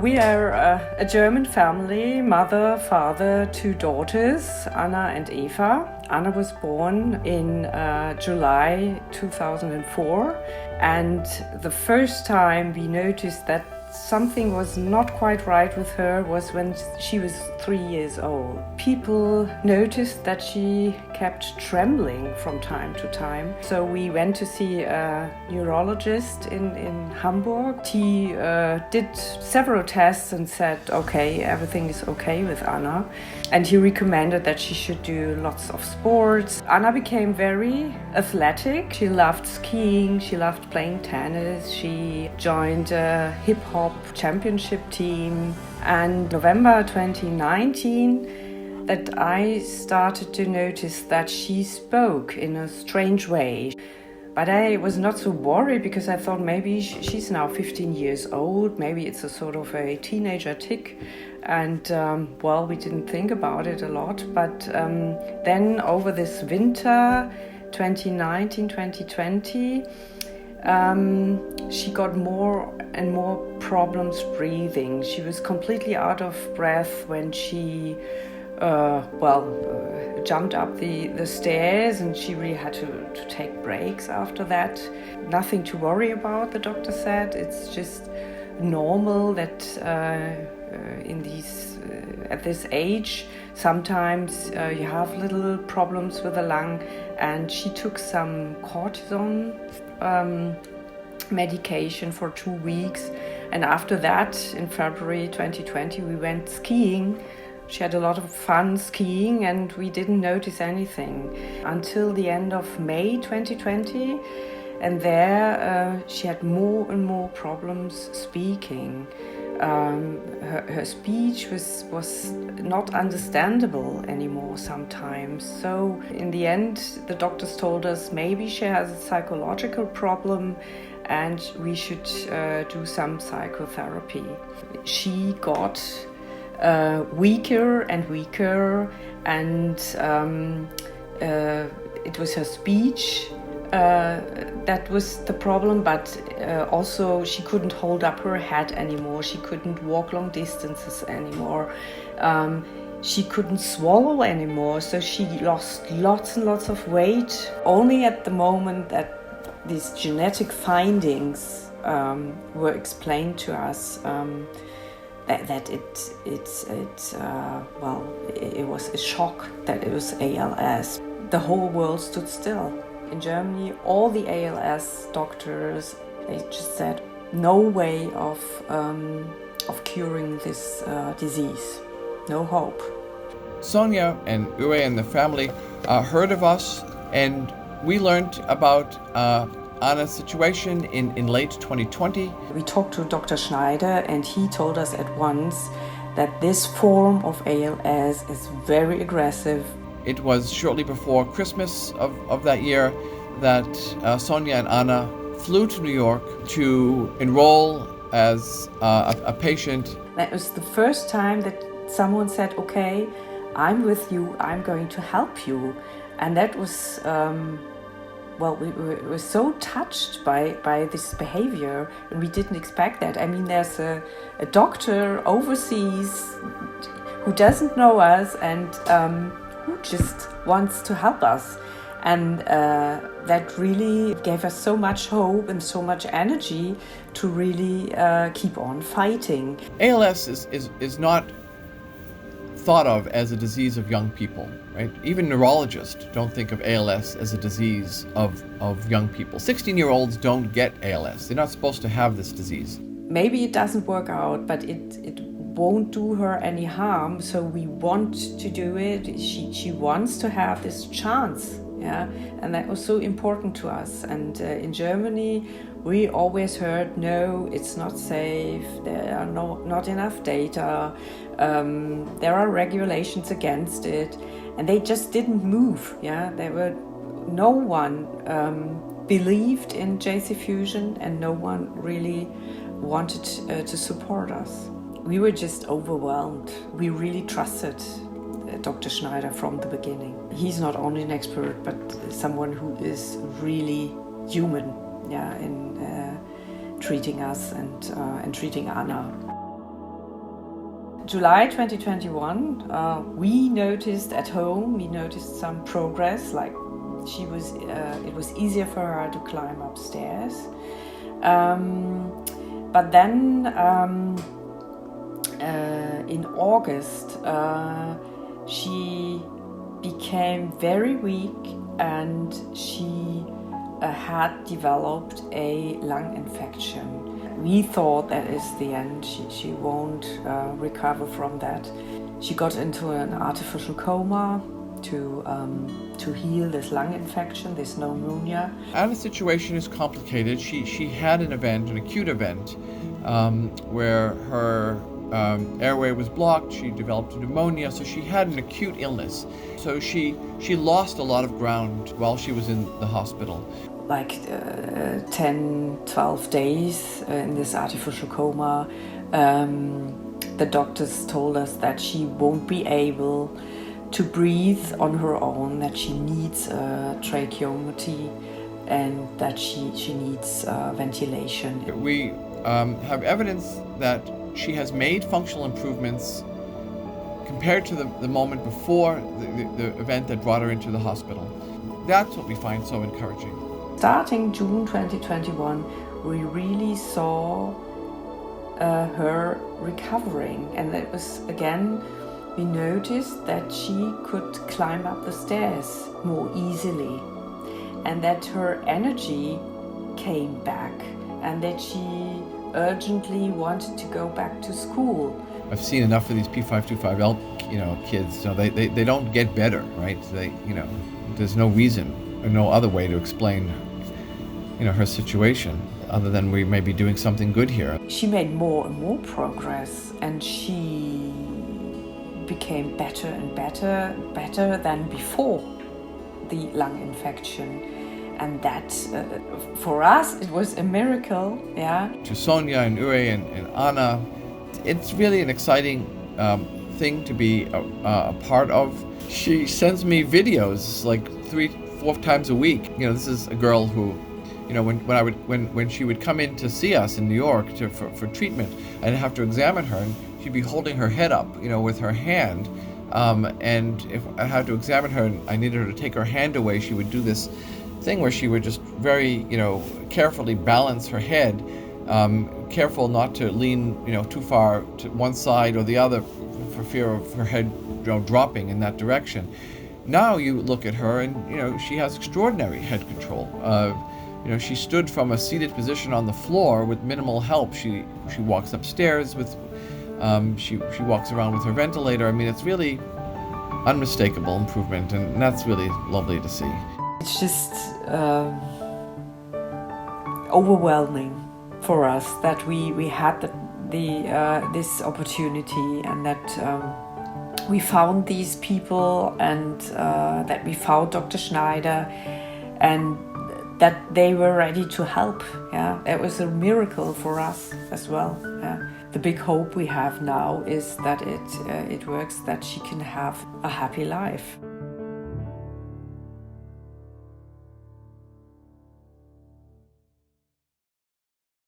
We are a German family, mother, father, 2 daughters, Anna and Eva. Anna was born in July 2004, and the first time we noticed that something was not quite right with her was when she was 3 years old. People noticed that she kept trembling from time to time. So we went to see a neurologist in Hamburg. He did several tests and said, okay, everything is okay with Anna. And he recommended that she should do lots of sports. Anna became very athletic. She loved skiing, she loved playing tennis, she joined a hip-hop championship team. And November 2019, that I started to notice that she spoke in a strange way. But I was not so worried because I thought maybe she's now 15 years old, maybe it's a sort of a teenager tic. And we didn't think about it a lot. But then over this winter, 2019-2020, she got more and more problems breathing. She was completely out of breath when she jumped up the stairs, and she really had to take breaks after that. Nothing to worry about, the doctor said. It's just normal that at this age, sometimes you have little problems with the lung. And she took some cortisone medication for 2 weeks. And after that, in February 2020, we went skiing. She had a lot of fun skiing, and we didn't notice anything until the end of May 2020. And there she had more and more problems speaking. Her speech was not understandable anymore sometimes. So in the end, the doctors told us maybe she has a psychological problem and we should do some psychotherapy. She got weaker and weaker, and it was her speech that was the problem, but also she couldn't hold up her head anymore. She couldn't walk long distances anymore. She couldn't swallow anymore, so she lost lots and lots of weight. Only at the moment that these genetic findings were explained to us, that it was a shock that it was ALS. The whole world stood still. In Germany, all the ALS doctors, they just said no way of curing this disease, no hope. Sonja and Uwe and the family heard of us, and we learned about Anna's situation in late 2020. We talked to Dr. Schneider, and he told us at once that this form of ALS is very aggressive. It was shortly before Christmas of that year that Sonja and Anna flew to New York to enroll as a patient. That was the first time that someone said, okay, I'm with you, I'm going to help you. And that was, we were so touched by this behavior, and we didn't expect that. I mean, there's a doctor overseas who doesn't know us and who just wants to help us. And that really gave us so much hope and so much energy to really keep on fighting. ALS is not thought of as a disease of young people, right? Even neurologists don't think of ALS as a disease of young people. 16-year-olds don't get ALS. They're not supposed to have this disease. Maybe it doesn't work out, but it won't do her any harm, so we want to do it. She wants to have this chance, yeah, and that was so important to us. And in Germany, we always heard, no, it's not safe, there are not enough data, there are regulations against it, and they just didn't move, yeah. No one believed in Jacifusen, and no one really wanted to support us. We were just overwhelmed. We really trusted Dr. Schneider from the beginning. He's not only an expert, but someone who is really human, yeah, in treating us and treating Anna. July 2021, we noticed at home, we noticed some progress, like it was easier for her to climb upstairs. But then in August, she became very weak and she had developed a lung infection. We thought that is the end. She won't recover from that. She got into an artificial coma to heal this lung infection, this pneumonia. Anna's situation is complicated. She had an event, an acute event, where her airway was blocked. She developed pneumonia, so she had an acute illness. So she lost a lot of ground while she was in the hospital. Like 10, 12 days in this artificial coma. The doctors told us that she won't be able to breathe on her own, that she needs a tracheotomy and that she needs ventilation. We have evidence that she has made functional improvements compared to the moment before the event that brought her into the hospital. That's what we find so encouraging. Starting June 2021, we really saw her recovering, and it was again, we noticed that she could climb up the stairs more easily and that her energy came back and that she urgently wanted to go back to school. I've seen enough of these P525L, kids. They don't get better, right? There's no reason or no other way to explain, her situation other than we may be doing something good here. She made more and more progress, and she became better and better than before the lung infection. And that, for us, it was a miracle, yeah. To Sonja and Uri and Anna, it's really an exciting thing to be a part of. She sends me videos like 3-4 times a week. This is a girl who, when she would come in to see us in New York for treatment, I'd have to examine her, and she'd be holding her head up, with her hand. And if I had to examine her and I needed her to take her hand away, she would do this thing where she would just very, carefully balance her head, careful not to lean, too far to one side or the other for fear of her head, dropping in that direction. Now you look at her and, she has extraordinary head control. She stood from a seated position on the floor with minimal help. She walks upstairs with, she walks around with her ventilator. I mean, it's really unmistakable improvement, and that's really lovely to see. It's just overwhelming for us that we had this opportunity, and that we found these people, and that we found Dr. Schneider, and that they were ready to help. Yeah, it was a miracle for us as well. Yeah. The big hope we have now is that it works, that she can have a happy life.